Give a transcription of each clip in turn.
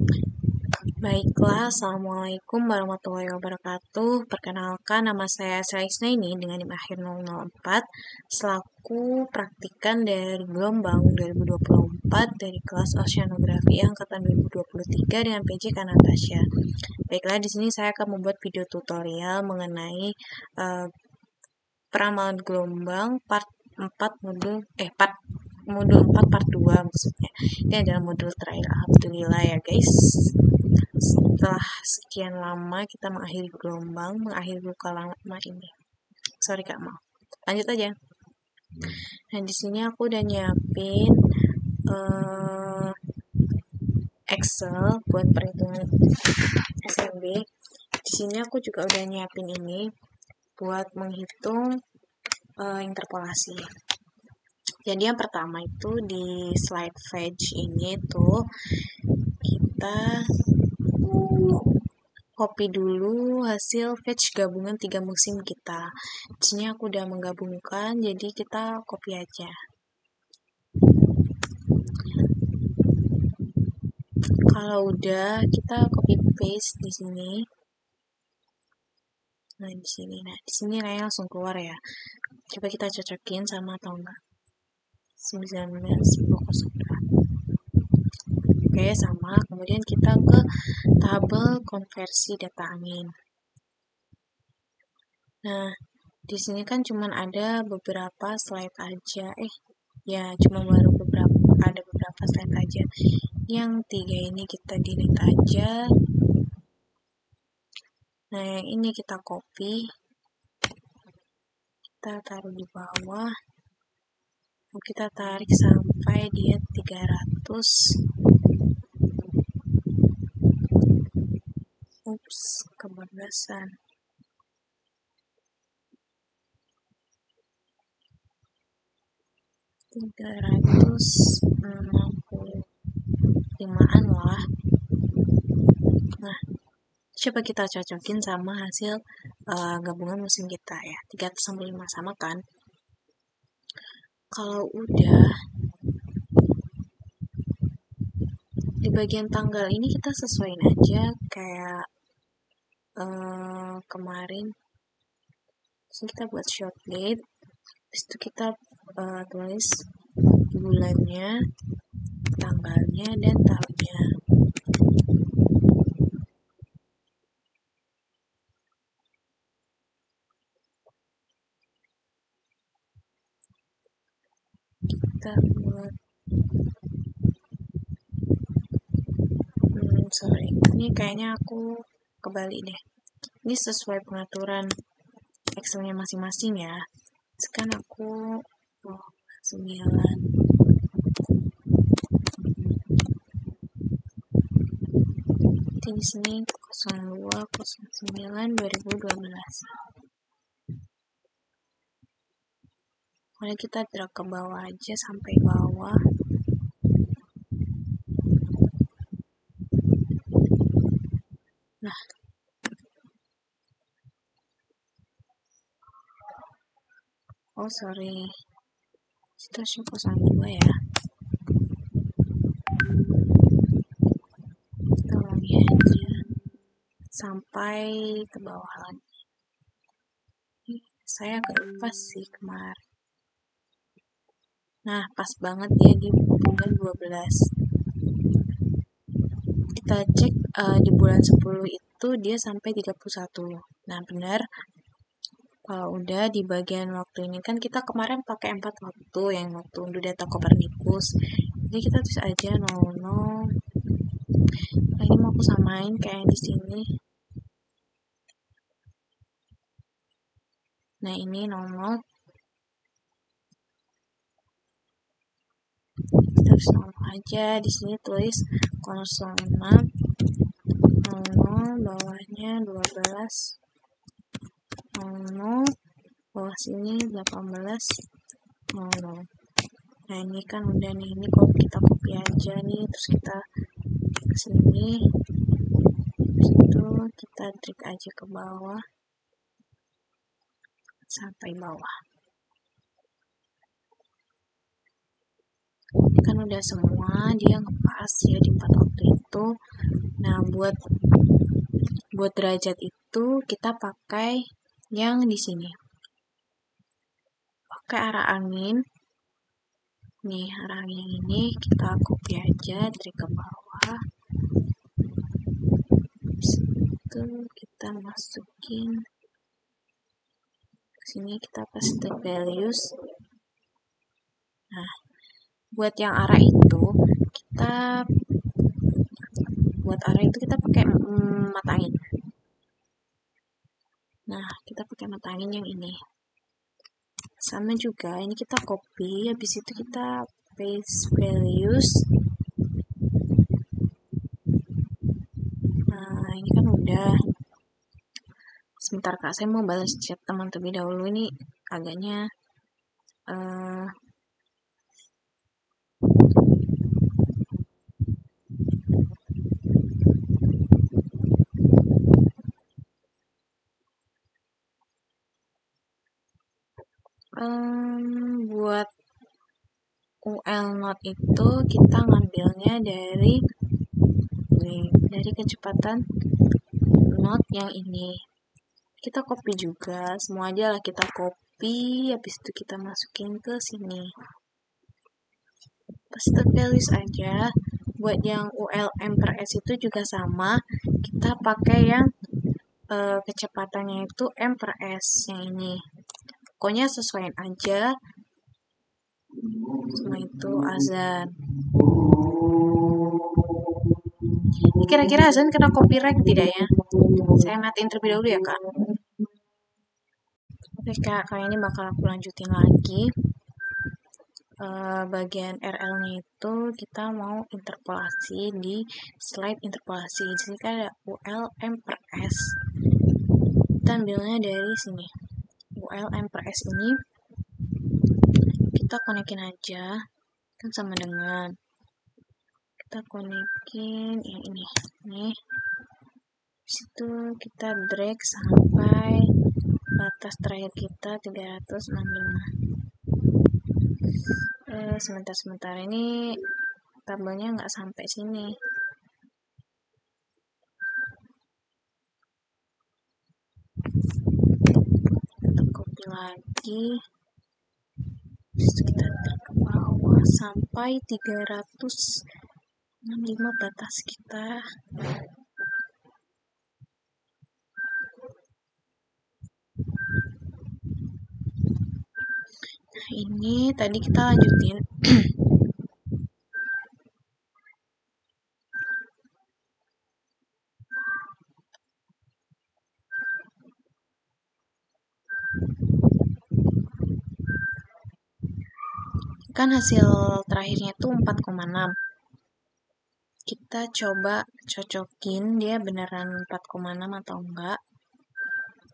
Baiklah, Assalamualaikum warahmatullahi wabarakatuh. Perkenalkan, nama saya Sraisna ini dengan NIM akhir 004 selaku praktikan dari gelombang 2024 dari kelas Oceanografi angkatan 2023 dengan PJ Kanatasha. Baiklah, di sini saya akan membuat video tutorial mengenai peramalan gelombang part 4 modul 4 part 2 maksudnya. Ini adalah modul terakhir, alhamdulillah ya guys. Setelah sekian lama kita mengakhiri gelombang, mengakhiri luka lama ini. Sorry Kak, maaf. Lanjut aja. Nah, di sini aku udah nyiapin Excel buat perhitungan SMB. Di sini aku juga udah nyiapin ini buat menghitung interpolasi. Jadi yang pertama itu di slide page ini tuh kita copy dulu hasil fetch gabungan 3 musim kita. Di sini aku udah menggabungkan, jadi kita copy aja. Kalau udah, kita copy paste di sini. Nah, di sini. Nah, di sini nilainya langsung keluar ya. Coba kita cocokin sama atau enggak. 19,08. Oke, sama. Kemudian kita ke tabel konversi data angin. Nah, di sini kan cuma ada beberapa slide aja. Ya, cuma baru ada beberapa slide aja. Yang 3 ini kita delete aja. Nah, yang ini kita copy. Kita taruh di bawah. Kita tarik sampai dia 300. Ups, kebablasan. 365-an lah. Nah, coba kita cocokin sama hasil gabungan musim kita ya. 365 sama kan? Kalau udah, di bagian tanggal ini kita sesuaiin aja kayak kemarin. Terus kita buat short date. Habis itu kita tulis bulannya, tanggalnya, dan tahunnya. Kita buat ini kayaknya aku kebalik deh. Ini sesuai pengaturan Excelnya masing-masing ya. Sekarang aku 9 di sini 02/09/2012. Boleh kita drag ke bawah aja sampai bawah. Nah, sorry, situasi 02 ya. Kita ulangi aja sampai ke bawah lagi. Saya agak lupa sih kemarin. Nah, pas banget dia di bulan 12. Kita cek di bulan 10 itu dia sampai 31. Nah, benar. Kalau udah di bagian waktu ini kan kita kemarin pakai 4 waktu yang waktu untuk data Copernicus. Jadi kita tulis aja 00. Nah, ini mau aku samain kayak di sini. Nah, ini 00. Kita tulis 00 aja. Di sini tulis 06 00, bawahnya 12 00, bawah sini 18 00. Nah, ini kan udah nih, ini kalau kita copy aja nih, terus kita kesini, itu kita drag aja ke bawah sampai bawah. Kan udah semua, dia ngepas ya di 4 waktu itu. Nah, buat derajat itu kita pakai yang di sini. Pakai arah angin. Nih, arah angin yang ini kita copy aja dari ke bawah. Habis itu kita masukin ke sini, kita paste values. Nah, buat yang arah itu kita pakai mata angin. Nah, kita pakai mata angin yang ini. Sama juga, ini kita copy, habis itu kita paste values. Nah, ini kan udah. Sebentar Kak, saya mau balas chat teman terlebih dahulu, ini agaknya buat UL Note itu kita ngambilnya dari kecepatan Note yang ini. Kita copy juga, semua aja lah kita copy, habis itu kita masukin ke sini. Paste values aja. Buat yang ULM per S itu juga sama, kita pakai yang kecepatannya itu M per S yang ini. Pokoknya sesuaiin aja sama itu azan. Ini kira-kira azan kena copyright tidak ya? Saya matiin terlebih dahulu ya Kak. Oke Kak, kali ini bakal aku lanjutin lagi. Bagian RL-nya itu kita mau interpolasi di slide interpolasi. Di sini kan ada UL M per S. Kita ambilnya dari sini. UL M per S ini kita konekin aja, kan sama dengan kita konekin yang ini. Nih, situ kita drag sampai batas terakhir kita 365. Sebentar ini tabelnya nggak sampai sini. Kita copy lagi, terus kita drag ke bawah sampai 365 batas kita. Nah, ini tadi kita lanjutin. Kan hasil terakhirnya itu 4,6. Kita coba cocokin dia beneran 4,6 atau enggak.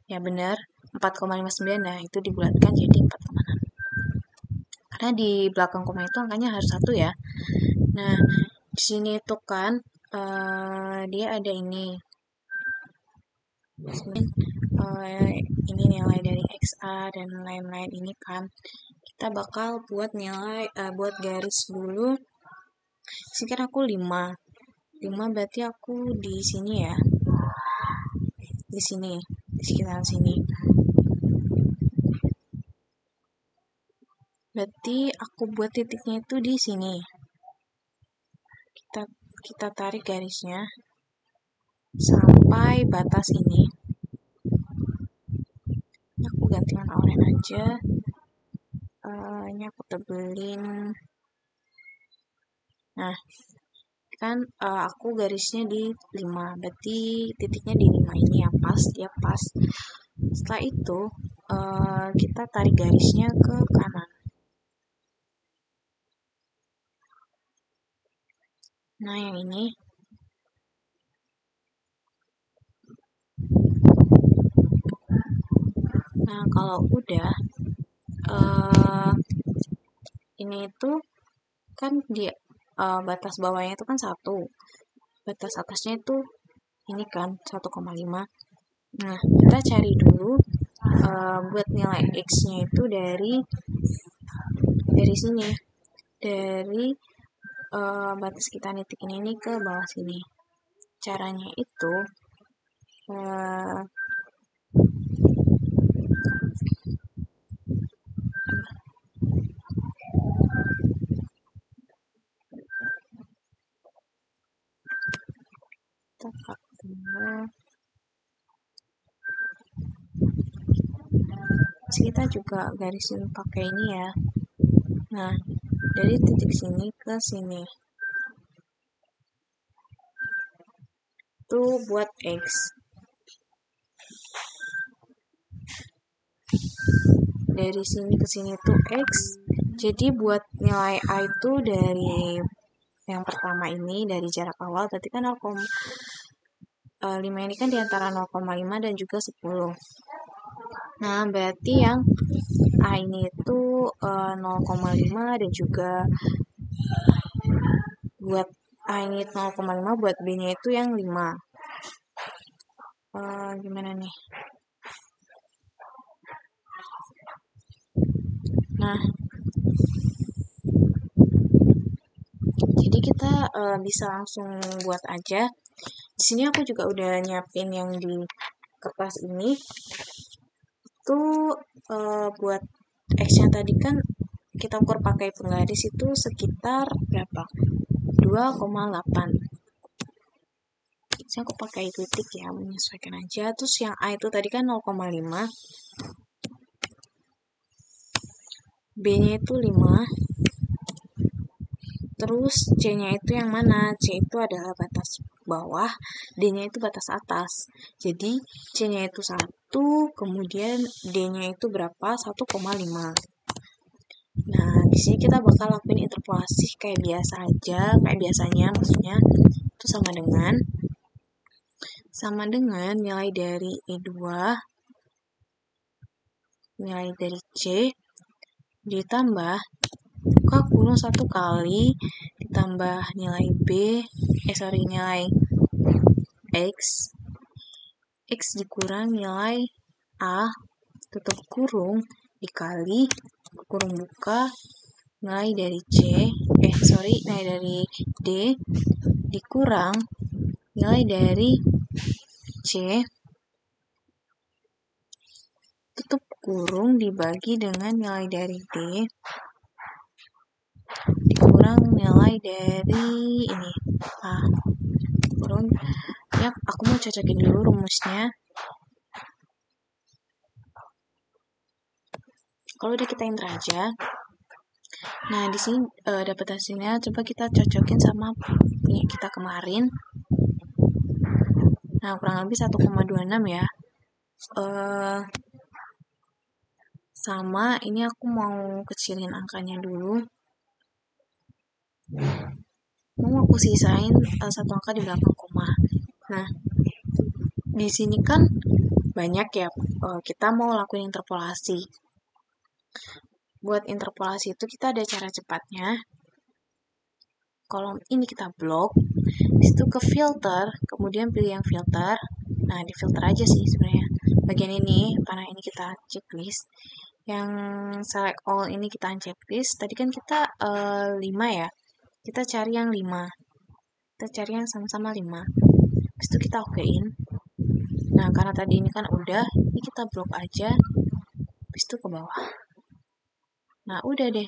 Ya benar, 4,59. Nah, itu dibulatkan jadi 4,6. Karena di belakang koma itu angkanya harus 1 ya. Nah, di sini itu kan dia ada ini. Ini nilai dari XA dan lain-lain ini kan. Kita bakal buat nilai, buat garis dulu. Sini kan aku 5 berarti aku di sini ya. Di sini, di sekitaran sini. Berarti aku buat titiknya itu di sini. Kita tarik garisnya sampai batas ini. Ini aku ganti warna oranye aja. Ini aku tebelin. Nah, kan aku garisnya di 5, berarti titiknya di 5 ini ya, dia pas. Setelah itu kita tarik garisnya ke kanan. Nah, yang ini. Nah, kalau udah ini itu kan di batas bawahnya itu kan 1, batas atasnya itu ini kan 1,5. Nah, kita cari dulu buat nilai X-nya itu dari sini, dari batas kita nitikin ini ke bawah sini. caranya itu kita juga garisin pakai ini ya. Nah, dari titik sini ke sini itu buat X. Dari sini ke sini tuh X. Jadi buat nilai A itu dari yang pertama ini, dari jarak awal, berarti kan 0,5 ini kan diantara 0,5 dan juga 10. Nah, berarti yang A ini itu 0,5 dan juga buat A ini 0,5, buat B-nya itu yang 5. Gimana nih? Nah, jadi kita bisa langsung buat aja. Di sini aku juga udah nyiapin yang di kertas ini. Itu buat X-nya tadi kan kita ukur pakai penggaris itu sekitar berapa? 2,8. Saya aku pakai titik ya, menyesuaikan aja. Terus yang A itu tadi kan 0,5. B-nya itu 5. Terus C-nya itu yang mana? C itu adalah batas bawah, D-nya itu batas atas. Jadi C-nya itu 1, kemudian D-nya itu berapa? 1,5. Nah, di sini kita bakal lakuin interpolasi kayak biasa aja, kayak biasanya maksudnya itu sama dengan nilai dari E2, nilai dari C ditambah K kurung 1 kali ditambah nilai nilai X dikurang nilai A tutup kurung dikali kurung buka nilai dari nilai dari D dikurang nilai dari C tutup kurung dibagi dengan nilai dari D dikurang nilai dari ini kurung ya. Aku mau cocokin dulu rumusnya. Kalau udah kita enter aja. Nah, di sini dapat hasilnya. Coba kita cocokin sama punya kita kemarin. Nah, kurang lebih 1,26 ya. Sama, ini aku mau kecilin angkanya dulu. Mau aku sisain satu angka di belakang koma. Nah, di sini kan banyak ya, kita mau lakuin interpolasi. Buat interpolasi itu kita ada cara cepatnya. Kolom ini kita blok, disitu ke filter, kemudian pilih yang filter. Nah, di filter aja sih sebenarnya. Bagian ini, karena ini kita checklist. Yang select all ini kita checklist. Tadi kan kita 5 ya. Kita cari yang 5. Kita cari yang sama-sama 5. Habis itu kita okein. Nah, karena tadi ini kan udah, ini kita blok aja. Habis itu ke bawah. Nah, udah deh.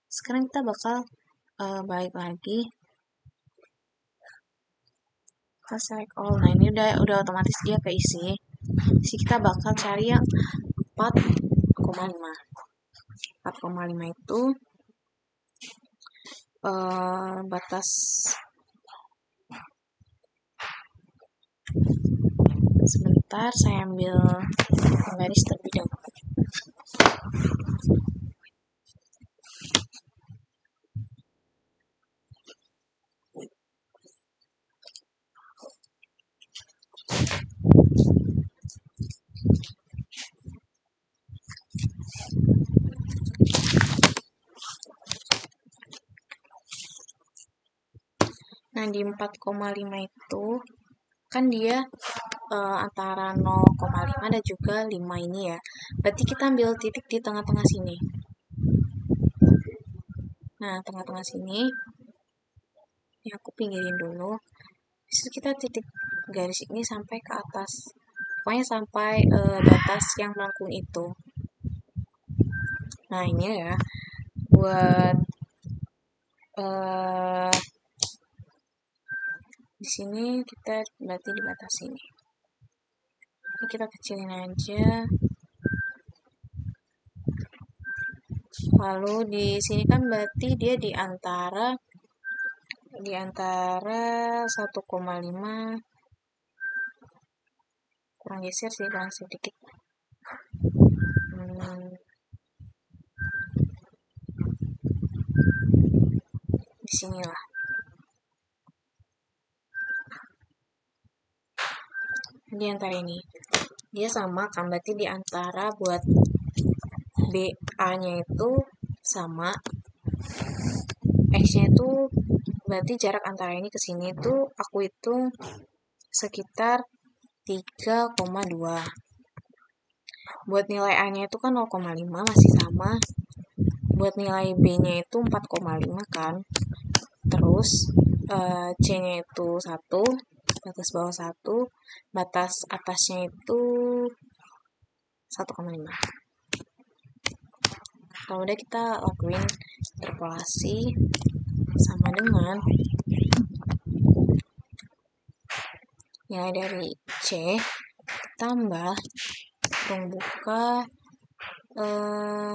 Sekarang kita bakal balik lagi. Kita select all. Nah, ini udah otomatis dia keisi. Jadi kita bakal cari yang 4,5. 4,5 itu batas sebentar, saya ambil garis terlebih dahulu. Nah, di 4,5 itu kan dia antara 0,5 dan juga 5 ini ya. Berarti kita ambil titik di tengah-tengah sini. Nah, tengah-tengah sini. Ini aku pinggirin dulu. Terus kita titik garis ini sampai ke atas, pokoknya sampai batas yang melengkung itu. Nah ini ya buat di sini kita berarti di batas ini. Ini kita kecilin aja. Lalu di sini kan berarti dia di antara 1,5, kurang geser sih, kurang sedikit. Di sinilah. Di antara ini. Dia sama kan, berarti di antara buat BA-nya itu sama, X-nya itu berarti jarak antara ini ke sini itu aku hitung sekitar 3,2. Buat nilai A-nya itu kan 0,5 masih sama. Buat nilai B-nya itu 4,5 kan. Terus C-nya itu 1, batas bawah 1, batas atasnya itu 1,5. Kalau udah kita lakuin interpolasi sama dengan nilai dari C tambah kurung buka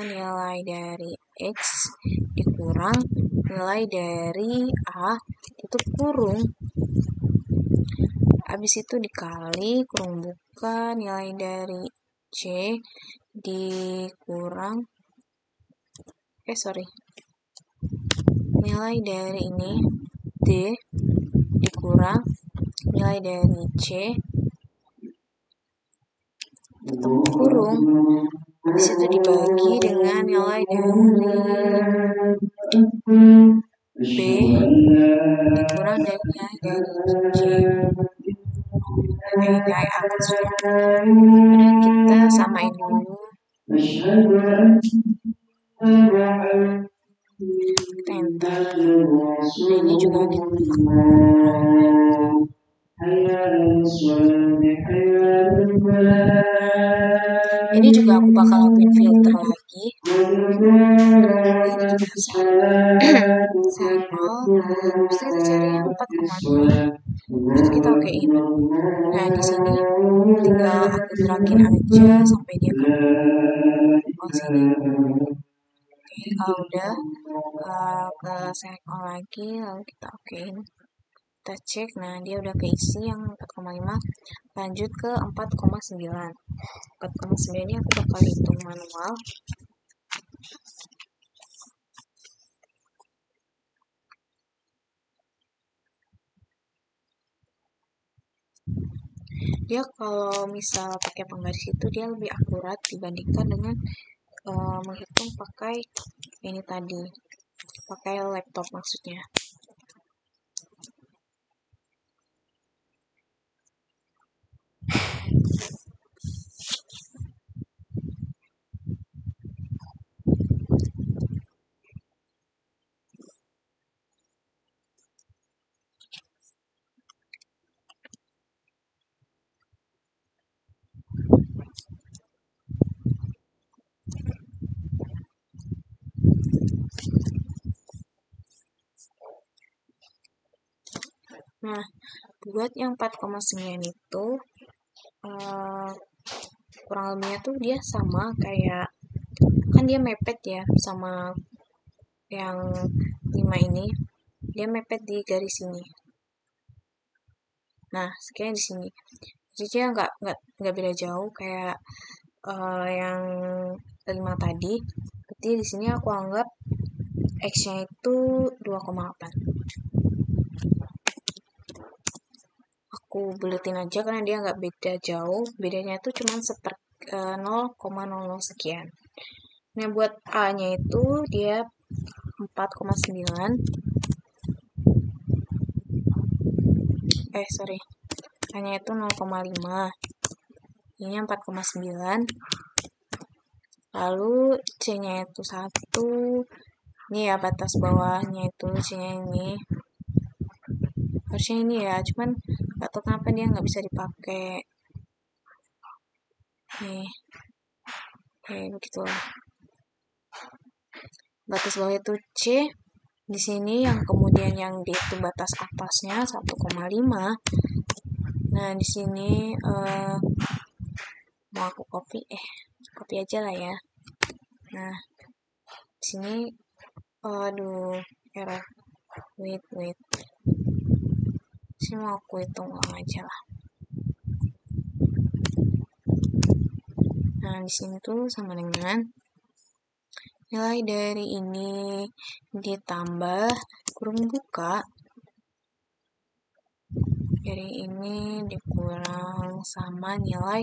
nilai dari X dikurang nilai dari A tutup kurung, habis itu dikali kurung buka nilai dari C dikurang nilai dari ini D dikurang nilai dari C tutup kurung, habis itu dibagi dengan nilai dari B dikurang dari nilai dari C, nilai atasnya. Kemudian kita samain dulu, kita enter. Nah ini juga ini juga aku bakal lakuin filter lagi. Ini juga sama. Terus kita cari yang 4,2. Terus kita okein. Nah di sini tinggal aku gerakin aja sampai dia ke bawah sini. Oke, kalau udah ke select all lagi, lalu kita okein. Kita cek, nah dia udah keisi yang 4,5, lanjut ke 4,9. 4,9 ini aku bakal hitung manual. Dia kalau misal pakai penggaris itu dia lebih akurat dibandingkan dengan menghitung pakai ini tadi, pakai laptop maksudnya. Nah, buat yang 4,9 itu kurang lebihnya tuh dia sama kayak, kan dia mepet ya sama yang 5 ini, dia mepet di garis ini. Nah, sekian di sini. Jadi dia nggak beda jauh kayak yang 5 tadi. Berarti di sini aku anggap X-nya itu 2,8. Aku buletin aja karena dia nggak beda jauh, bedanya itu cuma 0,00 sekian. Nah buat A-nya itu dia 4,9. A-nya itu 0,5. Ini 4,9. Lalu C-nya itu 1. Ini ya batas bawahnya itu C-nya ini. harusnya ini ya, cuman nggak tahu kenapa dia nggak bisa dipakai. Nih, kayak begitulah. Batas bawah itu C. Di sini yang kemudian yang D itu batas atasnya 1,5. Nah, di sini mau aku copy aja lah ya. Nah, di sini aduh, error. Wait. Sini mau aku hitung ulang aja lah. Nah, di sini tuh sama dengan nilai dari ini ditambah kurung buka dari ini dikurang sama nilai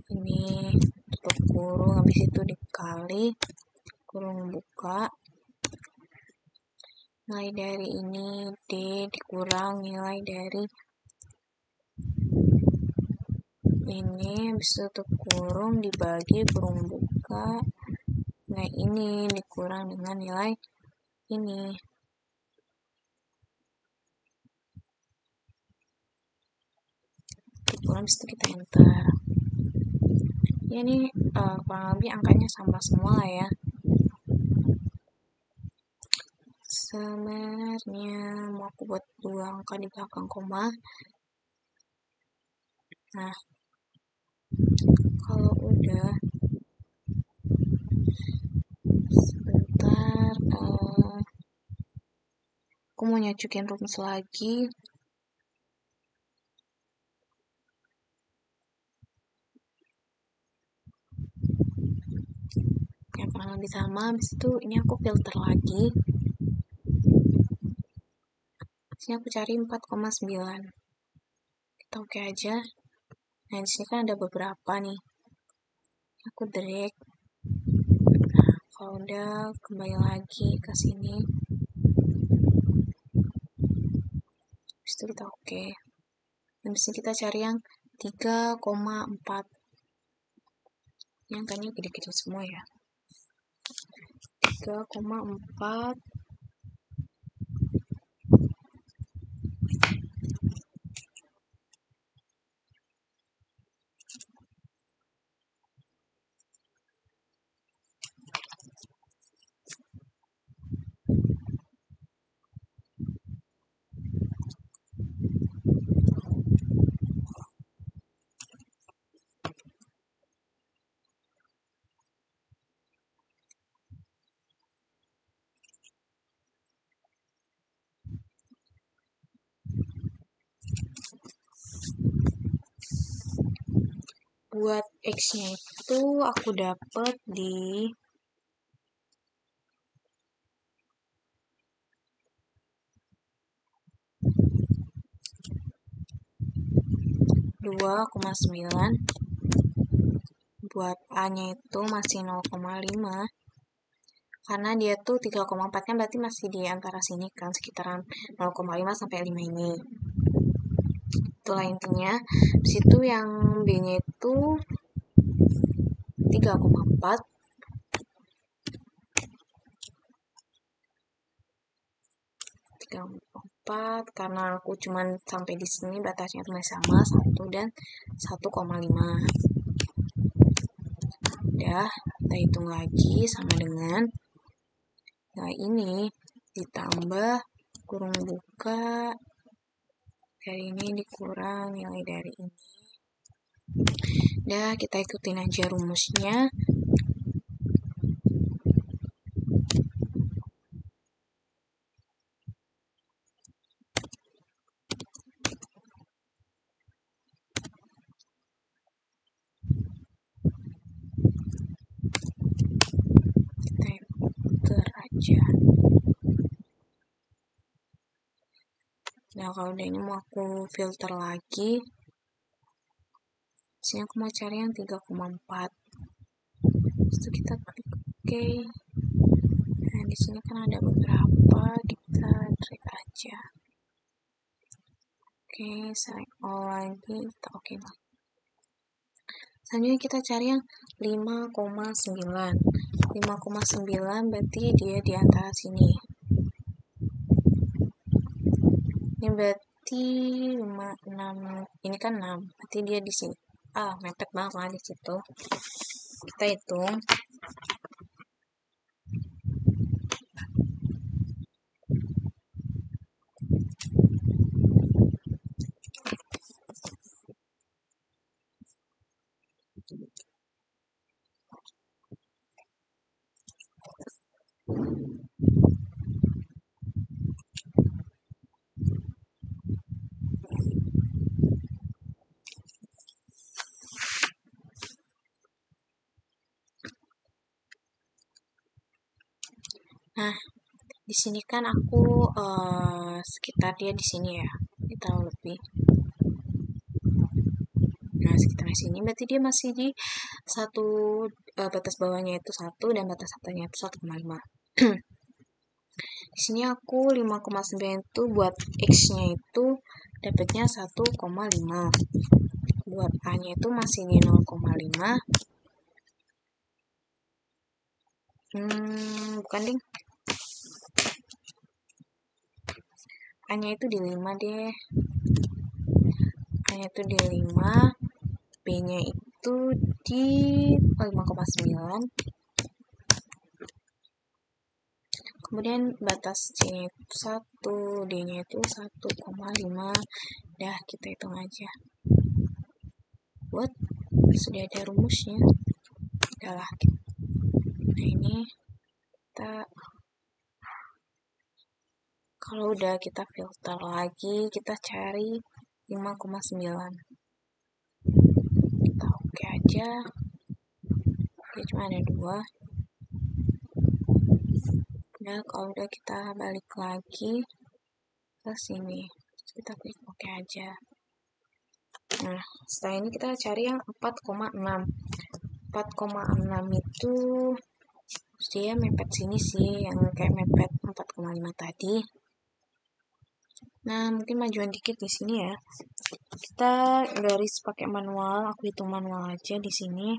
ini tutup kurung, habis itu dikali kurung buka nilai dari ini D dikurang nilai dari ini, habis itu tutup kurung dibagi kurung buka. Nah, ini dikurang dengan nilai ini. Kurang, habis itu kita enter. Ya, ini kurang lebih angkanya sama semua lah ya. Sebenarnya mau aku buat 2 angka di belakang koma. Nah, kalau udah sebentar aku mau nyacukin rumus lagi. Yang kurang lebih sama, habis itu ini aku filter lagi. Sini aku cari 4,9. Kita oke aja. Nah, di sini kan ada beberapa nih. Aku drag. Nah, kalau udah kembali lagi ke sini. Habis itu kita oke. Habis ini kita cari yang 3,4. Ini angkanya gede-gede semua ya. 3,4. Buat X-nya itu aku dapet di 2,9. Buat A-nya itu masih 0,5. Karena dia tuh 3,4 kan berarti masih di antara sini kan, sekitaran 0,5 sampai 5 ini. Itulah intinya. Situ yang B-nya itu 3,4. 3,4 karena aku cuman sampai di sini batasnya masih sama 1 dan 1,5. Udah, kita hitung lagi sama dengan nilai ini ditambah kurung buka dari ini dikurang nilai dari ini. Udah, kita ikutin aja rumusnya. Aja. Nah, kalau udah ini mau aku filter lagi. Sini aku mau cari yang 3,4. Terus kita klik OK. Nah, di sini kan ada beberapa, kita drag aja. Oke, select all lagi, kita oke lah. Selanjutnya kita cari yang 5,9. 5,9 berarti dia di antara sini. Ini berarti 5, 6, ini kan 6, berarti dia di sini. Mepet banget lah di situ. Kita hitung. Nah, di sini kan aku sekitar dia di sini ya, kita lebih. Nah, sekitar sini berarti dia masih di satu, batas bawahnya itu 1 dan batas atasnya itu 1,5. Di sini aku 5,9 itu buat X-nya itu dapatnya 1,5. Buat A-nya itu masih di 0,5. Bukan ding. A-nya itu di 5 deh. A-nya itu di 5. B-nya itu di 5,9. Kemudian batas C-nya itu 1, D-nya itu 1,5. Dah, kita hitung aja. Buat sudah ada rumusnya. Udahlah. Nah, ini kita kalau udah kita filter lagi, kita cari 5,9. Kita oke aja. Dia cuma ada 2. Nah, kalau udah kita balik lagi ke sini. Kita klik oke aja. Nah, setelah ini kita cari yang 4,6. 4,6 itu dia mepet sini sih, yang kayak mepet 4,5 tadi. Nah, mungkin majuan dikit di sini ya. Kita garis pakai manual, aku hitung manual aja di sini.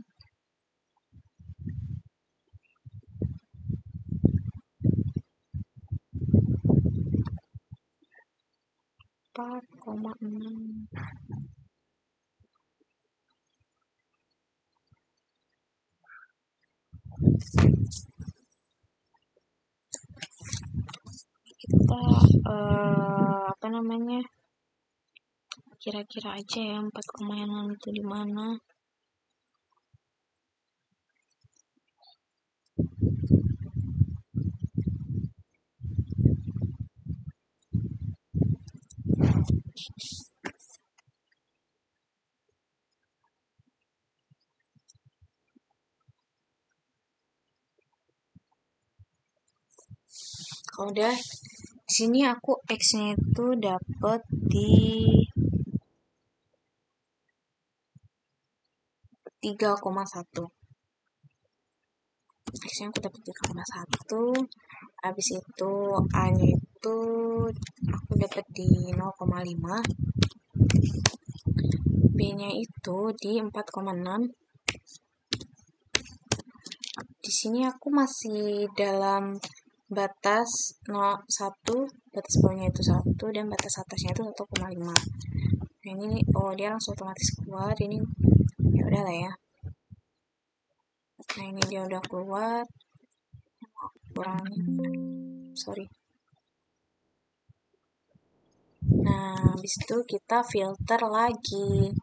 Empat koma enam. Kita apa namanya? Kira-kira aja ya 4,6 itu di mana? Kalau udah di sini aku X-nya itu dapet di 3,1. X-nya aku dapet 3,1. Habis itu A-nya itu aku dapet di 0,5. B-nya itu di 4,6. Di sini aku masih dalam batas 1, batas bawahnya itu 1 dan batas atasnya itu 1,5. Nah, ini dia langsung otomatis keluar. Ini ya udah lah ya. Nah, ini dia udah keluar. Kurang, sorry. Nah, habis itu kita filter lagi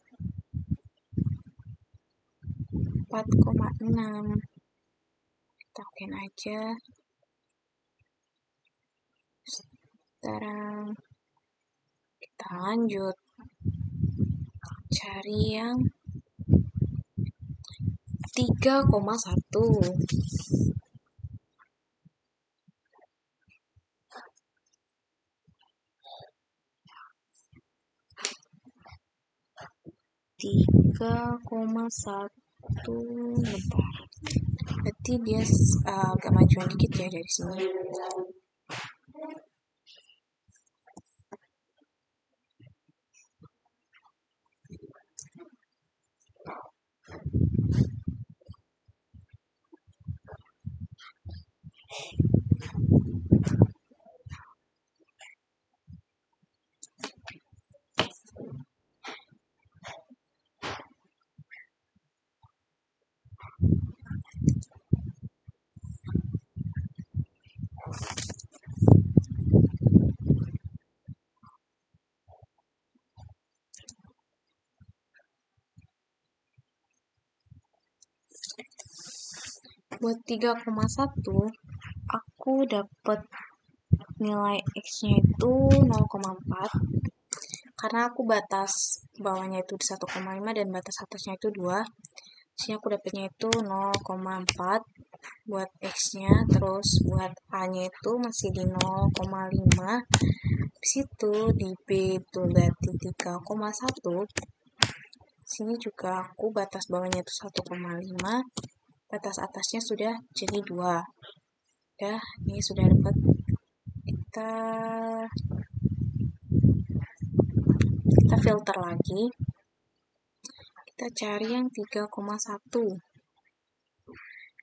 4,6. Kita okein aja. Sekarang kita lanjut cari yang 3,1. 3,1. Bentar. Berarti dia agak majuan dikit ya dari sini. Buat 3,1 aku dapat nilai X-nya itu 0,4 karena aku batas bawahnya itu di 1,5 dan batas atasnya itu 2. Jadi aku dapatnya itu 0,4 buat X-nya, terus buat A-nya itu masih di 0,5. Habis itu di B itu berarti 3,1. Sini juga aku batas bawahnya itu 1,5, batas atasnya sudah jadi 2. Udah, ini sudah dapat. Kita filter lagi. Kita cari yang 3,1.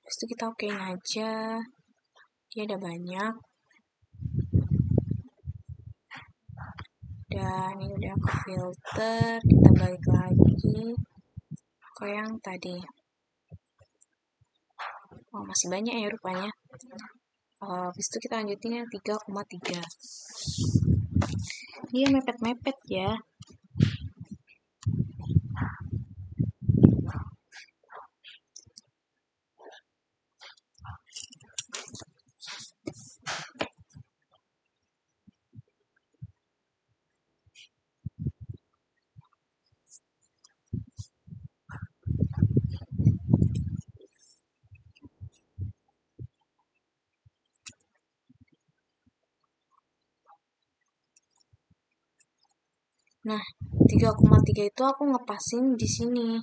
Terus itu kita okein aja. Dia ada banyak. Dan ini udah aku filter. Kita balik lagi ke yang tadi. Oh, masih banyak ya rupanya. Habis itu kita lanjutin yang 3,3. Dia mepet-mepet ya. Nah, 3,3 itu aku ngepasin di sini.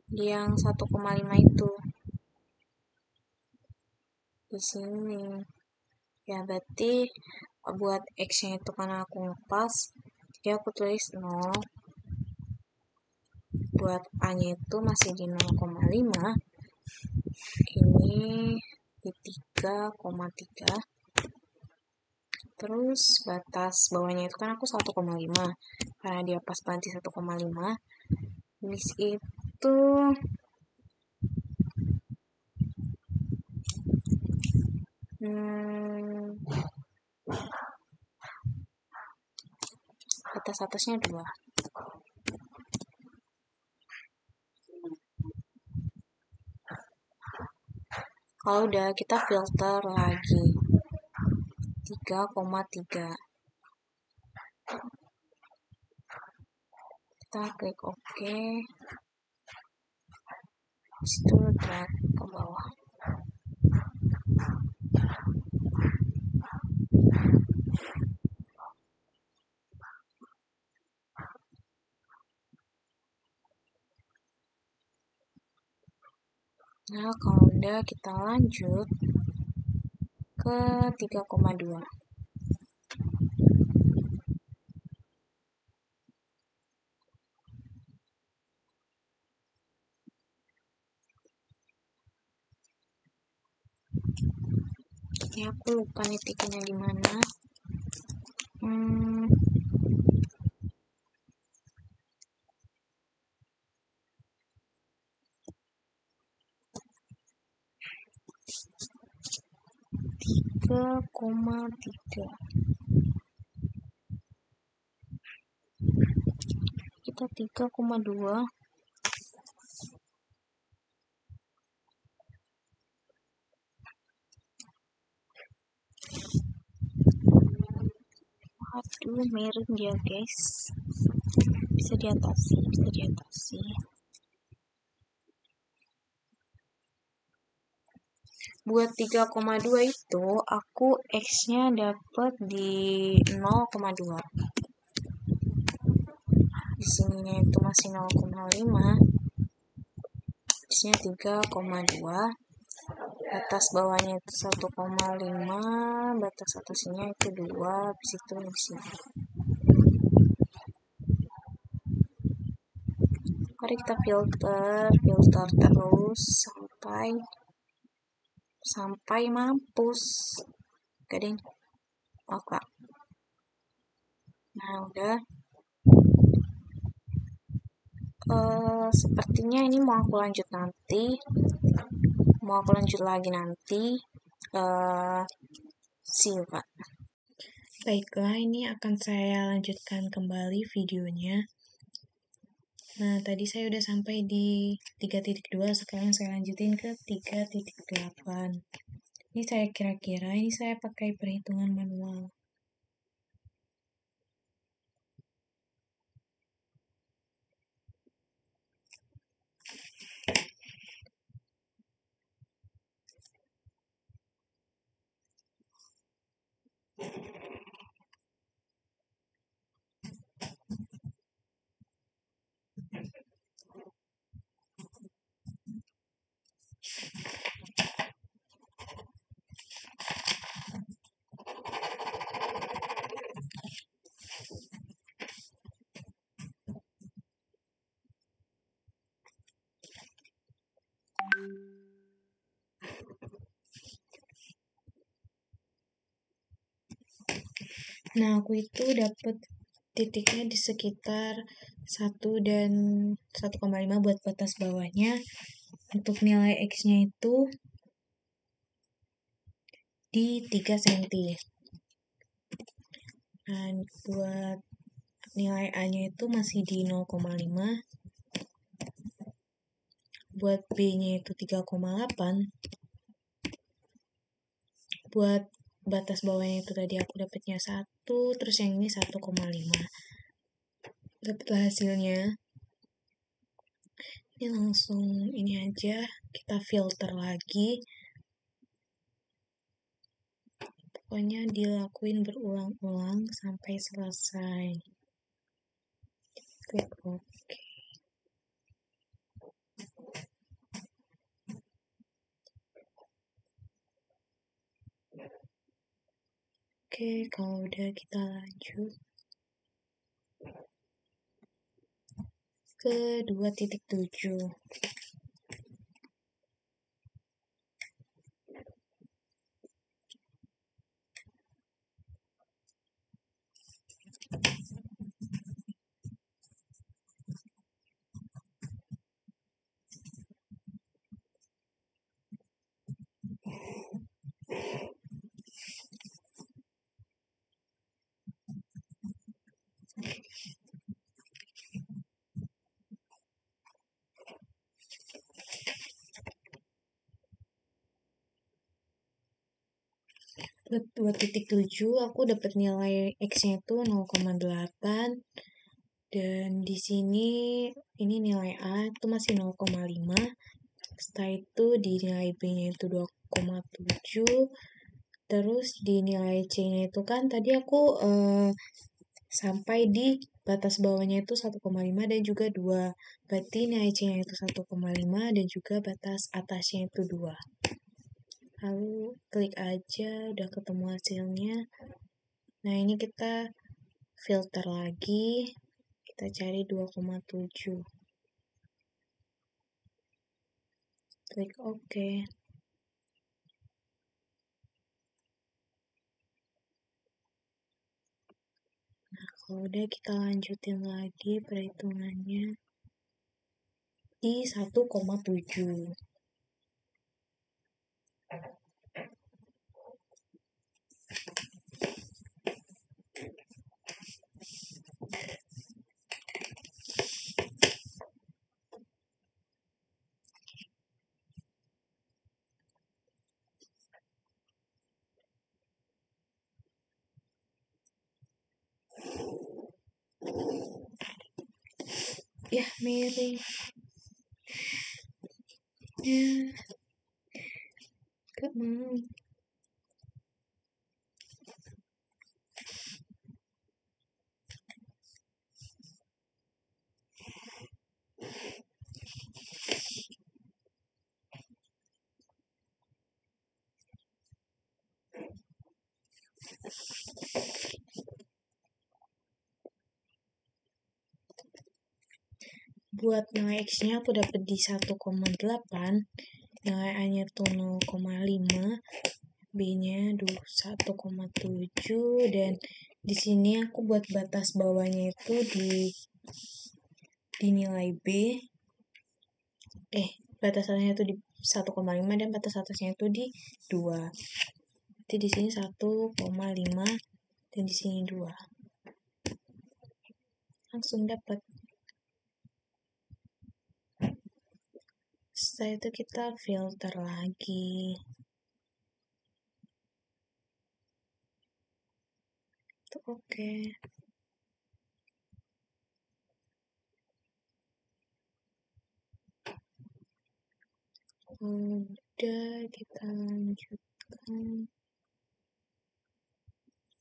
Di yang 1,5 itu. Di sini. Ya, berarti buat X-nya itu karena aku ngepas, jadi aku tulis 0. Buat A-nya itu masih di 0,5. Ini di 3,3. Terus batas bawahnya itu kan aku 1,5 karena dia pas banget di 1,5. Habis itu batas atasnya 2. Kalau udah, kita filter lagi 3,3. Kita klik OK. Situ drag ke bawah. Nah, kalau udah kita lanjut ke 3,2. Ya, aku lupa nih titiknya di mana. 3,3. Kita 3,2. Aduh, miring dia guys. Bisa diatasi. Buat 3,2 itu aku X-nya dapet di 0,2. Di sininya itu masih 0,5. X-nya 3,2. Batas bawahnya itu 1,5, batas atasnya itu 2, habis itu di sini. Mari kita filter terus sampai mampus. Oke deh. Oke. Nah, udah. Sepertinya ini mau aku lanjut lagi nanti. See you, Pak. Baiklah, ini akan saya lanjutkan kembali videonya. Nah, tadi saya udah sampai di 3.2, sekarang saya lanjutin ke 3.8. Ini saya kira-kira, ini saya pakai perhitungan manual. Nah, aku itu dapet titiknya di sekitar 1 dan 1,5 buat batas bawahnya. Untuk nilai X-nya itu di 3 cm. Dan buat nilai A-nya itu masih di 0,5. Buat B-nya itu 3,8. Buat batas bawahnya itu tadi aku dapatnya 1, terus yang ini 1,5. Dapatlah hasilnya. Ini langsung ini aja, kita filter lagi. Pokoknya dilakuin berulang-ulang sampai selesai. Klik OK. Oke, kalau udah kita lanjut ke 2.7. Buat 2.7 aku dapat nilai X-nya itu 0,8, dan di sini ini nilai A itu masih 0,5. Setelah itu di nilai B-nya itu 2,7. Terus di nilai C-nya itu kan tadi aku sampai di batas bawahnya itu 1,5 dan juga 2. Berarti nilai C-nya itu 1,5 dan juga batas atasnya itu 2. Lalu klik aja, udah ketemu hasilnya. Nah, ini kita filter lagi, kita cari 2,7. Klik OK. Nah, kalau udah kita lanjutin lagi perhitungannya di 1,7. Ya, miring. Ya, gak mau. Buat nilai X-nya aku dapat di 1,8, nilai A-nya tuh 0,5, B-nya 1,7, dan di sini aku buat batas bawahnya itu di nilai B. Batas atasnya itu di 1,5 dan batas atasnya itu di 2. Jadi di sini 1,5 dan di sini 2. Langsung dapat. Setelah itu kita filter lagi. Itu oke. Udah, kita lanjutkan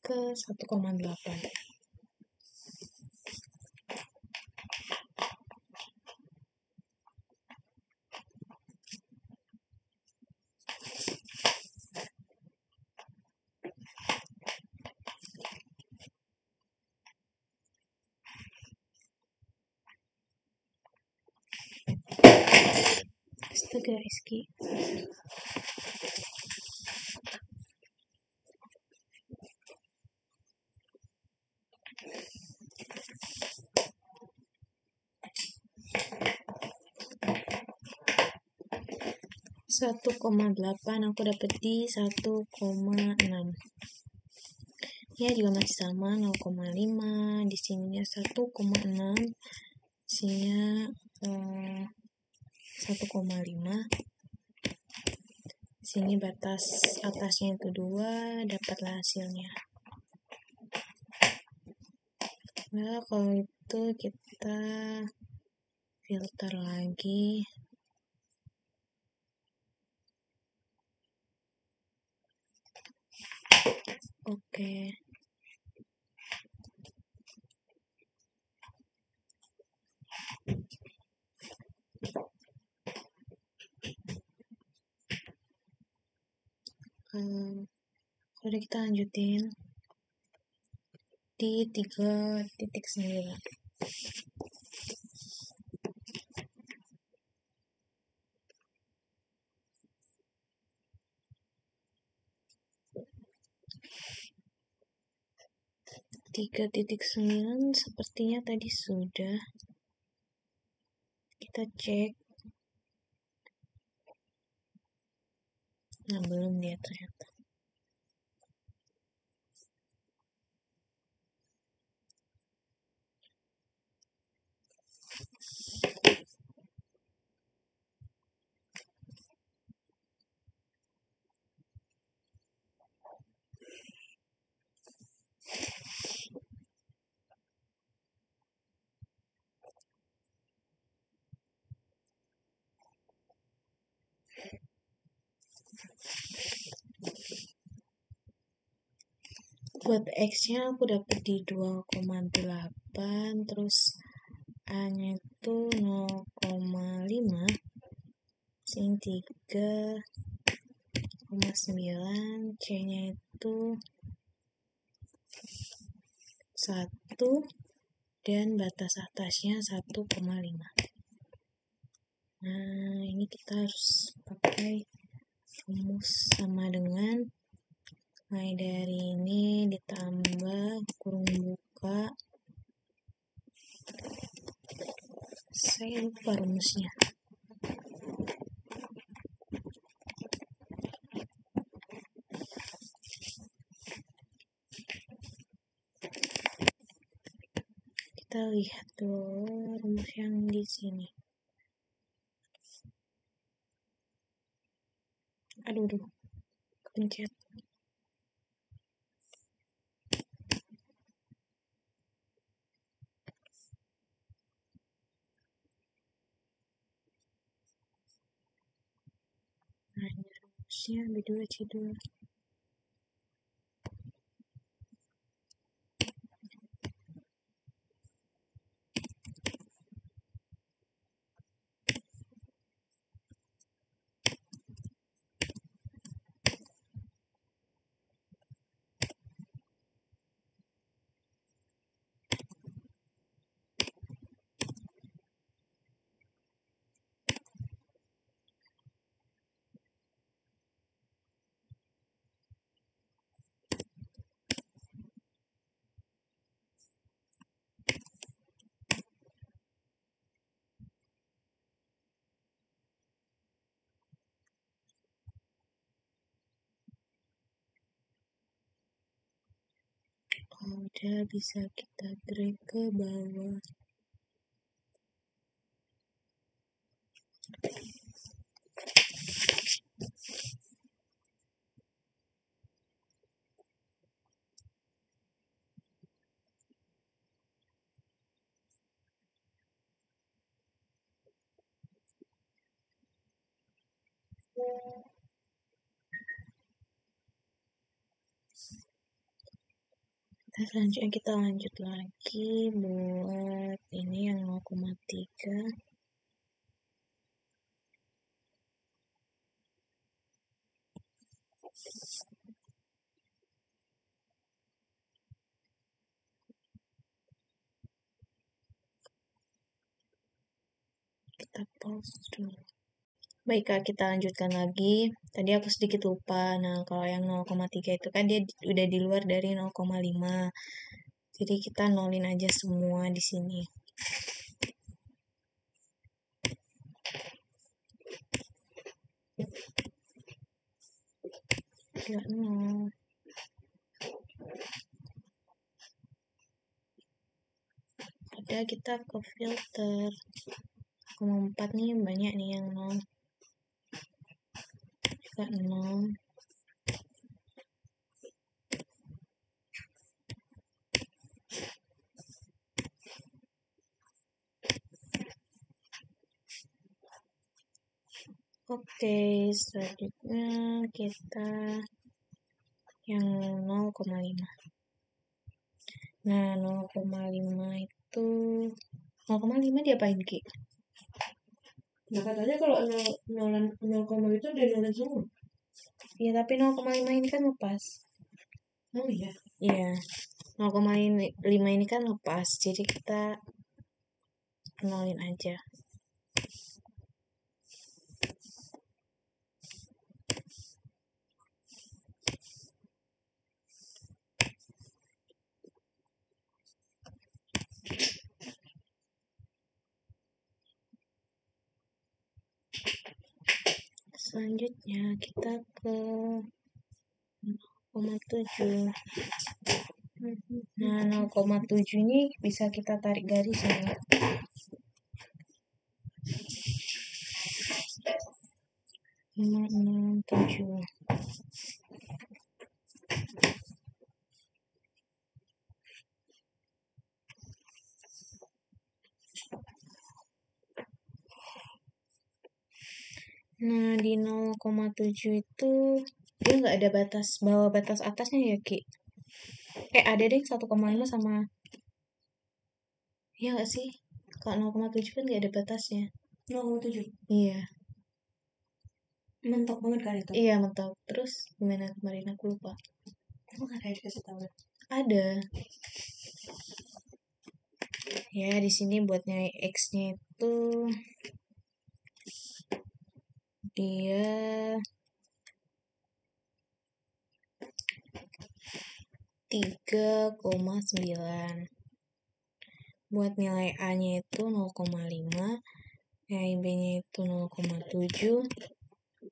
ke 1,8. Astaga, Rizky. Satu koma delapan aku dapat di 1,6. Ya juga masih sama 0,5. Di sininya 1,6. Sininya 1,5. Sini batas atasnya itu 2, dapatlah hasilnya. Nah, kalau itu kita filter lagi. Oke. Udah, kita lanjutin di 3.9. Sepertinya tadi sudah kita cek. Nah, belum dia ternyata. Buat X-nya aku dapat di 2,8, terus A-nya itu 0,5, sini 3,9, C-nya itu 1, dan batas atasnya 1,5. Nah, ini kita harus pakai rumus sama dengan mulai dari ini ditambah kurung buka. Saya lupa rumusnya. Kita lihat dulu rumus yang di sini. Aduh, kepencet. Nah, ini rumusnya B2C2. Kalau udah bisa kita drag ke bawah. Selanjutnya kita lanjut lagi buat ini yang 0,3. Kita pause dulu. Baik Kak, kita lanjutkan lagi. Tadi aku sedikit lupa. Nah, kalau yang 0,3 itu kan dia udah di luar dari 0,5. Jadi kita nolin aja semua di sini. Enggak nol. Udah kita ke filter. 0,4 nih banyak nih yang nol. Juga nol. Oke, selanjutnya kita yang 0,5. Nah, 0,5 itu 0,5 diapain, Ki? Nah katanya kalau 0, itu udah nolan semua. Iya, tapi 0,5 ini kan lepas. Oh iya. Iya, 0,5 ini kan lepas, jadi kita nolin aja. Selanjutnya kita ke 0,7. Nah, 0,7 ini bisa kita tarik garis ya. 0,7. Nah, di 0,7 itu dia nggak ada batas bawah batas atasnya ya, Ki? Ada deh 1,5 sama. Iya nggak sih? Kalau 0,7 kan nggak ada batasnya. 0,7. Iya. Mentok banget kan itu? Iya, mentok. Terus gimana kemarin aku lupa. Emang ada yang dikasih tahu? Ada. Ya, di sini buat nyari X-nya itu dia 3,9. Buat nilai A-nya itu 0,5, nilai B-nya itu 0,7,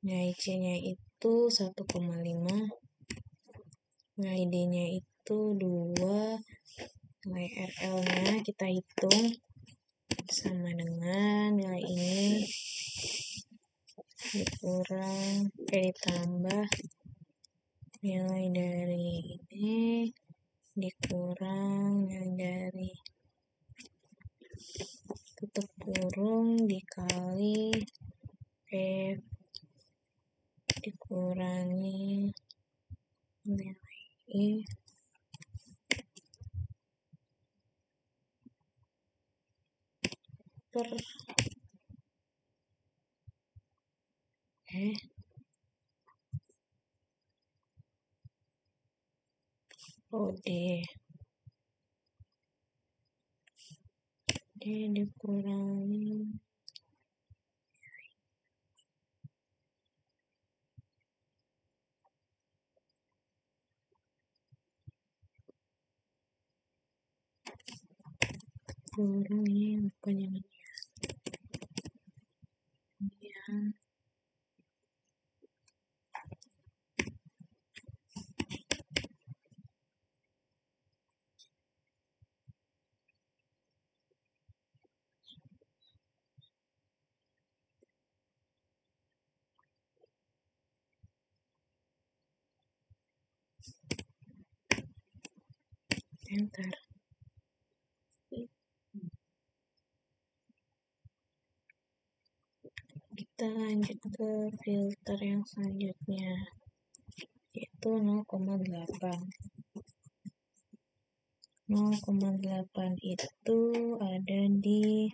nilai C-nya itu 1,5, nilai D-nya itu 2, nilai RL-nya kita hitung sama dengan nilai ini ditambah nilai dari ini dikurang nilai dari tutup kurung dikali F dikurangi nilai I per OD D dikurangi kurang ini bukannya ya. Enter. Kita lanjut ke filter yang selanjutnya, yaitu 0,8. 0,8 itu ada di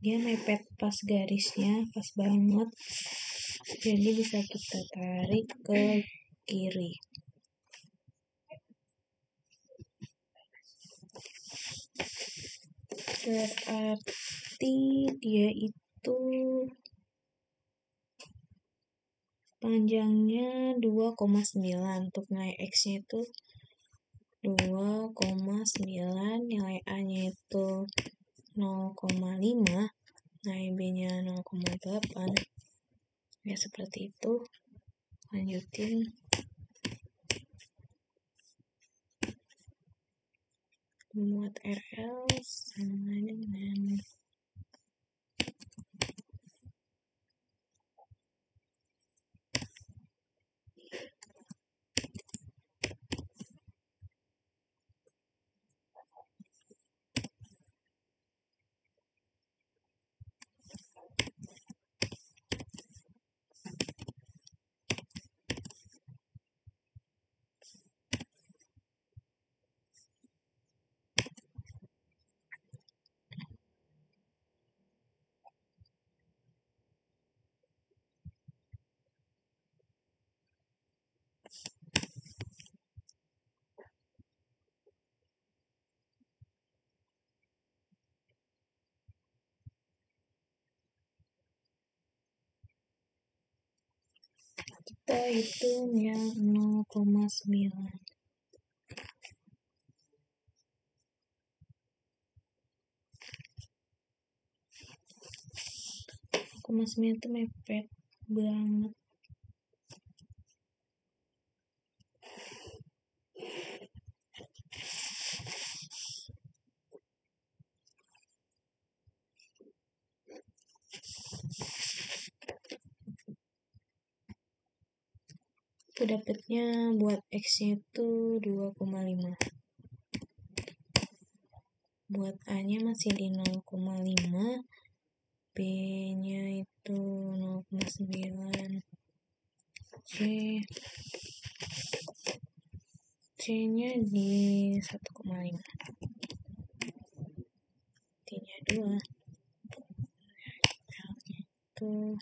dia mepet pas garisnya, pas banget, jadi bisa kita tarik ke kiri. Berarti dia itu panjangnya 2,9, untuk nilai X-nya itu 2,9, nilai A-nya itu 0,5, nilai B-nya 0,8. Ya seperti itu. Lanjutin. Buat RL sama dengan kita hitung yang 0,9. 0,9 itu mepet banget. Itu dapatnya buat X-nya itu 2,5. Buat A-nya masih di 0,5, B-nya itu 0,9, C-nya di 1,5, D-nya 2. Itu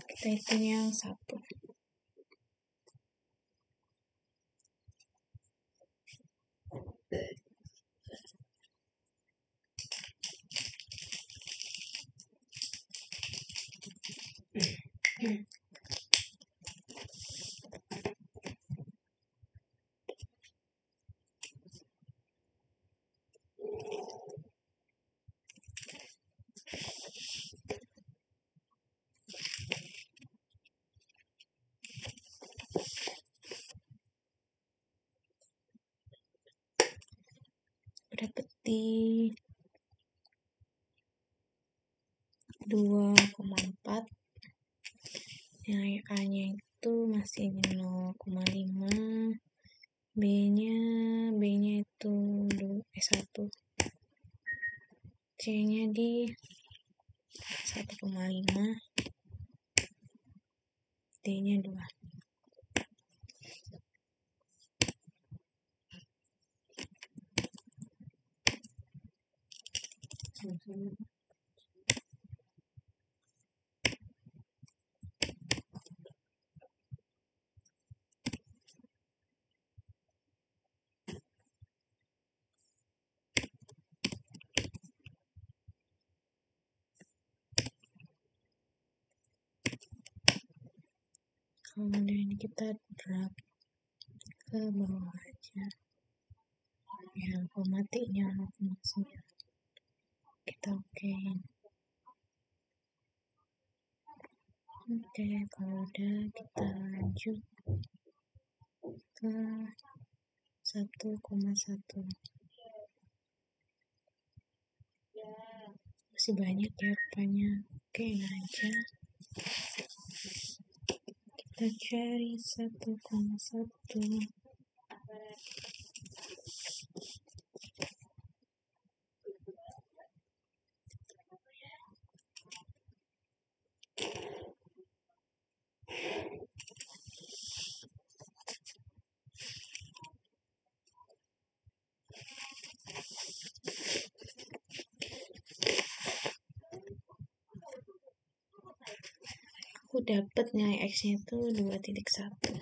kita hitung yang 1. Berarti 2,4. Nilai A-nya itu masih di 0,5, B-nya itu 1, C-nya di 1,5, D-nya 2. kemudian kita drag ke bawah aja ya, matinya maksudnya kita okein. Oke, kalau udah kita lanjut ke 1,1. Masih banyak ya rupanya. Oke aja. Kita cari 1,1. Aku dapet nilai X-nya itu 2,1.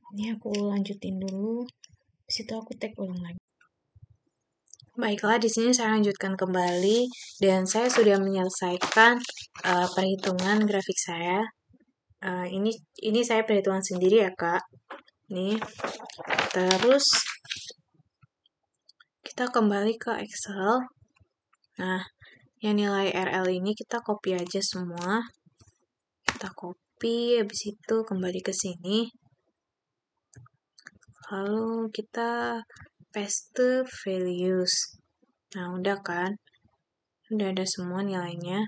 Ini aku lanjutin dulu, habis itu aku tag ulang lagi. Baiklah, di sini saya lanjutkan kembali dan saya sudah menyelesaikan perhitungan grafik saya. Ini saya perhitungan sendiri ya kak. Nih, terus kita kembali ke Excel. Nah, yang nilai RL ini kita copy aja semua. Kita copy, habis itu kembali ke sini. Lalu kita paste values. Nah, udah kan? Udah ada semua nilainya.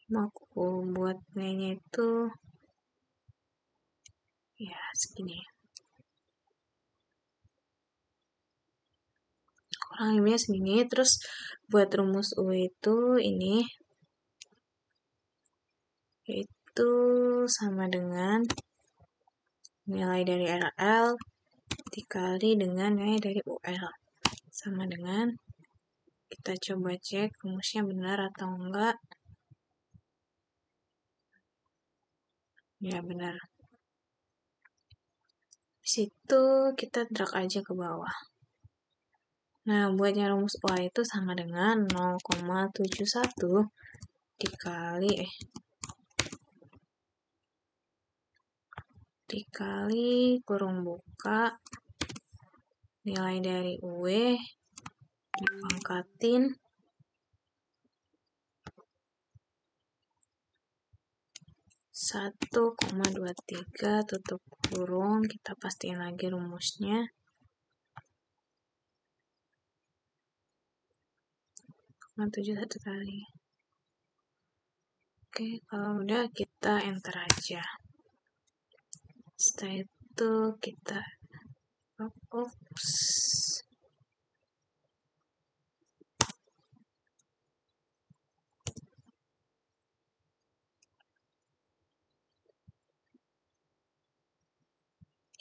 Mau aku buat nilainya itu ya segini. Kurang lebihnya segini. Terus buat rumus U itu ini, yaitu sama dengan nilai dari RL dikali dengan nilai dari UL. Sama dengan, kita coba cek rumusnya benar atau enggak. Ya, benar. Di situ kita drag aja ke bawah. Nah, buatnya rumus UA itu sama dengan 0,71 dikali dikali kurung buka nilai dari UE dipangkatin 1,23 tutup kurung, kita pastiin lagi rumusnya. 71 kali. Oke, kalau udah kita enter aja. Setelah itu kita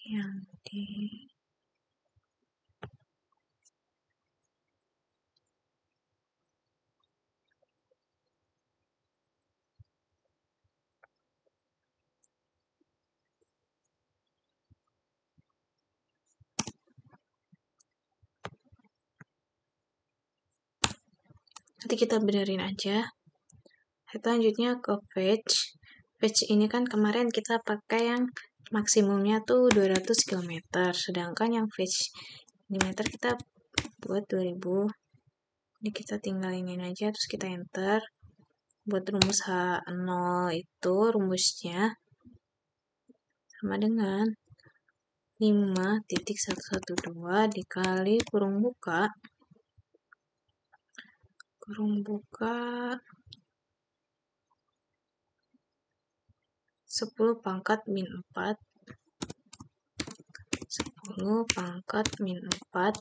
yang di nanti kita benerin aja. Selanjutnya ke fetch. Fetch ini kan kemarin kita pakai yang maksimumnya tuh 200 km, sedangkan yang fetch mm kita buat 2000. Ini kita tinggal ingin aja, terus kita enter. Buat rumus H0 itu rumusnya sama dengan 5.112 dikali kurung buka 10 pangkat min 4 10 pangkat min 4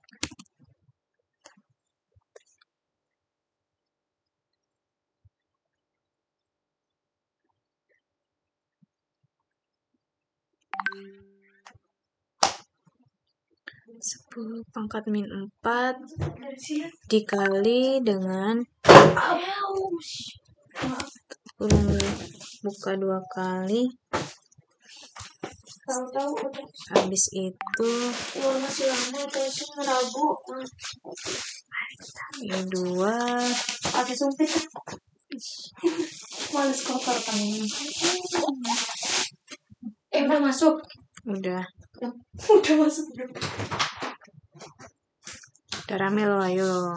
10 pangkat min 4 dikali dengan kurung buka 2 kali, habis itu masih lama terus ngeragu I2 pakai sumpit males kotor tangannya. Udah masuk udah masuk udah rame loh, ayo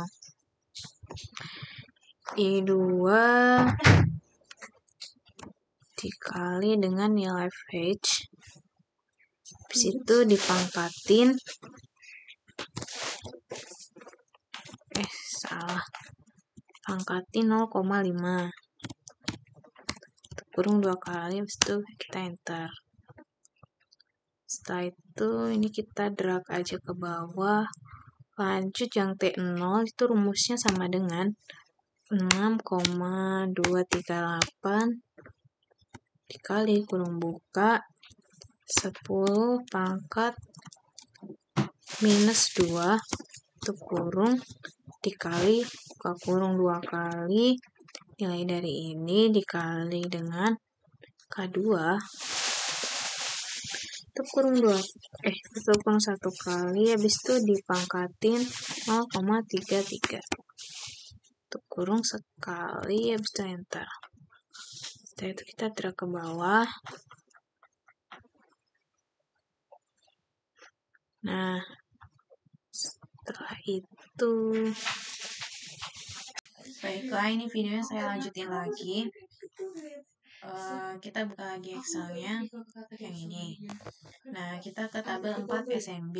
I2 dikali dengan nilai fetch, habis itu dipangkatin pangkatin 0,5 kurung 2 kali, habis itu kita enter. Setelah itu ini kita drag aja ke bawah. Lanjut yang T0 itu rumusnya sama dengan 6,238 dikali kurung buka 10 pangkat minus 2 tutup kurung dikali buka kurung 2 kali nilai dari ini dikali dengan K2 tutup kurung 1 kali, habis itu dipangkatin 0,33 tutup kurung sekali, habis itu enter. Setelah itu kita drag ke bawah. Nah, setelah itu baiklah, ini videonya saya lanjutin lagi. Kita buka lagi Excelnya yang ini. Nah, kita ke tabel 4 SMB.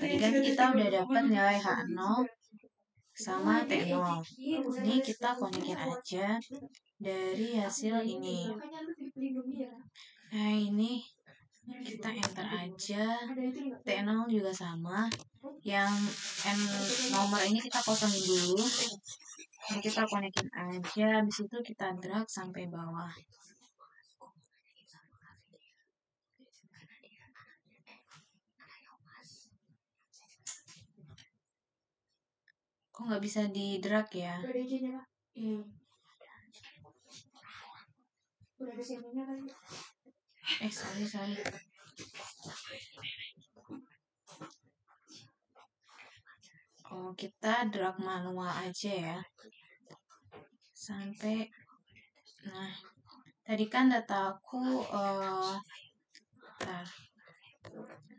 Tadi kan kita udah dapat nilai H0 sama T0. Ini kita konekin aja dari hasil ini. Nah, ini kita enter aja. T0 juga sama. Yang nomor ini kita kosongin dulu. Ini kita konekin aja, habis itu kita drag sampai bawah. Kok nggak bisa di drag ya? Sorry. Oh, kita drag manual aja ya. Sampai, nah, tadi kan data aku Bentar.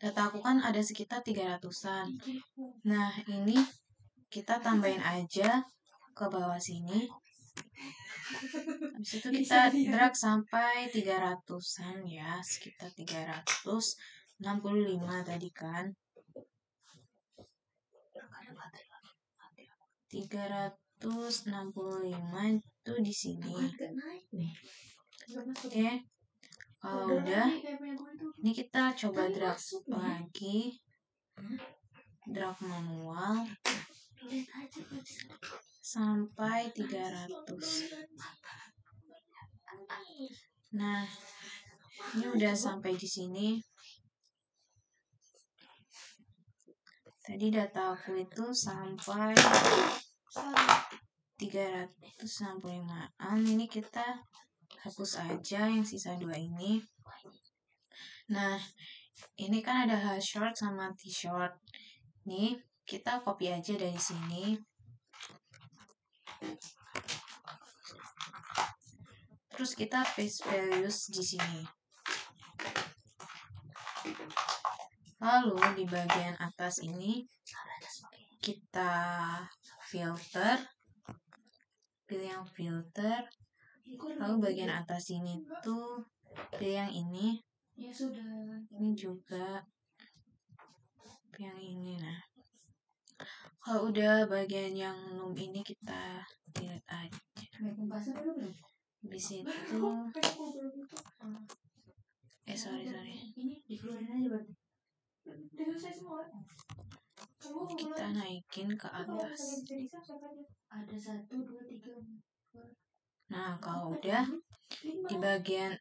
Data aku kan ada sekitar 300-an. Nah, ini kita tambahin aja ke bawah sini. Habis itu kita drag sampai 300-an ya, sekitar 365 tadi kan. 365 itu di sini. Oke. Kalau udah, ini kita coba drag lagi. Drag manual sampai 300. Nah, ini udah sampai di sini. Tadi data aku itu sampai 365-an. Ini kita hapus aja yang sisa 2 ini. Nah, ini kan ada H-short sama T-short. Nih, kita copy aja dari sini. Terus kita paste values di sini. Lalu di bagian atas ini kita filter, pilih yang filter. Lalu bagian atas ini tuh pilih yang ini. Ini juga yang ini. Nah, kalau udah bagian yang num ini kita delete aja. Habis itu sorry. Kita naikin ke atas. Nah, kalau udah di bagian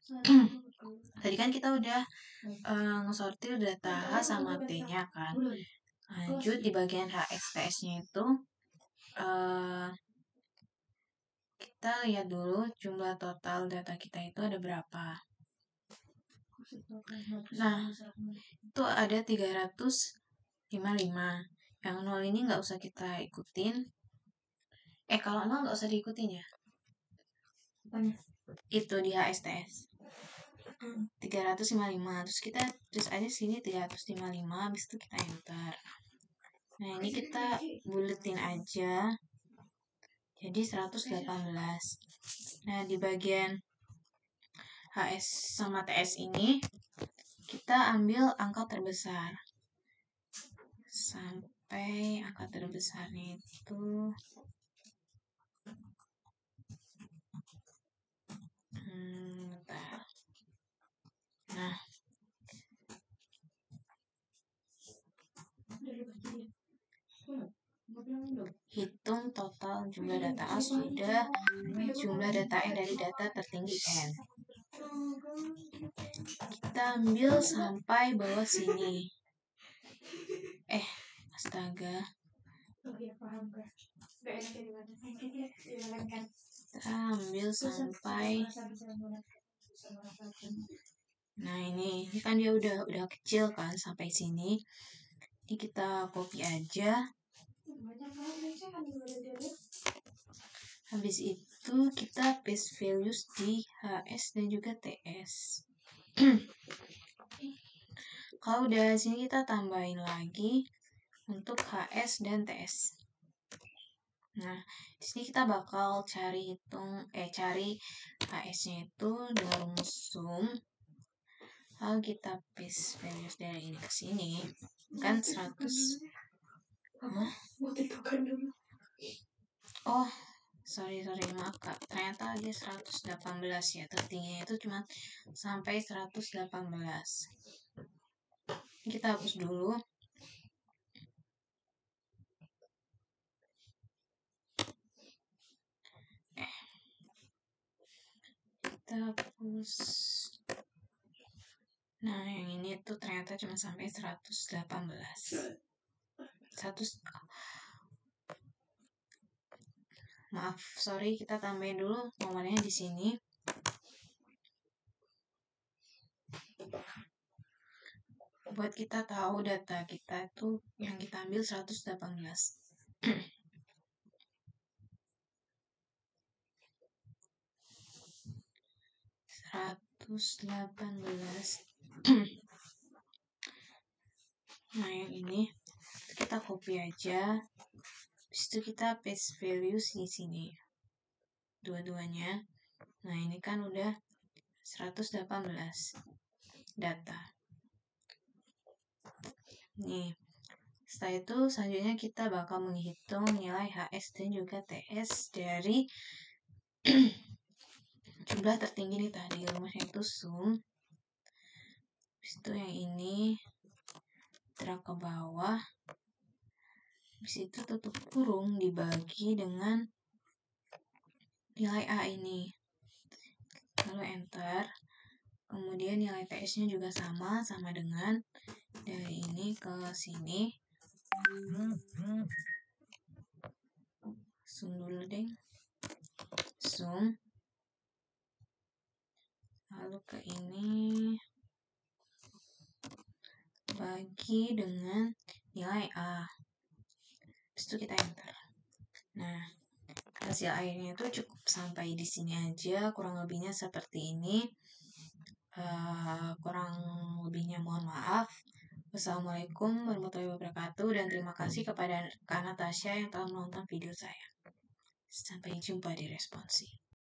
tadi kan kita udah ngesortir data H sama T-nya kan. Lanjut di bagian HSTS-nya itu kita lihat dulu jumlah total data kita itu ada berapa. Nah, itu ada 355. Yang 0 ini nggak usah kita ikutin. Kalau 0 nggak usah diikutin ya. Itu di HSTS. 355. Terus kita tulis aja sini 355. Habis itu kita enter. Nah, ini kita buletin aja. Jadi 118. Nah, di bagian HS sama TS ini kita ambil angka terbesar. Sampai angka terbesarnya itu bentar. Nah, hitung total jumlah data A sudah jumlah data E dari data tertinggi N. Kita ambil sampai bawah sini. Astaga. Kita ambil sampai. Nah, ini kan dia udah kecil kan sampai sini. Ini kita copy aja. Habis itu kita paste values di HS dan juga TS. Kalau udah sini kita tambahin lagi untuk HS dan TS. Nah, di sini kita bakal cari HS-nya itu dengan rumus sum. Lalu kita paste values dari ini ke sini. Kan 100. Oh, sorry, maaf Kak. Ternyata dia 118 ya. Tertingginya itu cuma sampai 118. Kita hapus dulu. Kita hapus. Nah, yang ini tuh ternyata cuma sampai 118. Maaf, sorry, kita tambahin dulu nomornya di sini. Buat kita tahu data kita tuh yang kita ambil 118. Nah, yang ini kita copy aja. Habis itu kita paste values di sini. Dua-duanya. Nah, ini kan udah 118 data. Nih, setelah itu selanjutnya kita bakal menghitung nilai HS dan juga TS dari jumlah tertinggi nih tadi, rumusnya itu sum. Habis itu yang ini drag ke bawah. Habis itu tutup kurung dibagi dengan nilai A ini. Lalu enter. Kemudian nilai TS-nya juga sama dengan dari ini ke sini. Sum dulu deh. Sum. Lalu ke ini bagi dengan nilai A. Habis itu kita enter. Nah, hasil akhirnya itu cukup sampai di sini aja. Kurang lebihnya seperti ini. Kurang lebihnya mohon maaf. Wassalamualaikum warahmatullahi wabarakatuh, dan terima kasih kepada Kak Natasha yang telah menonton video saya. Sampai jumpa di responsi.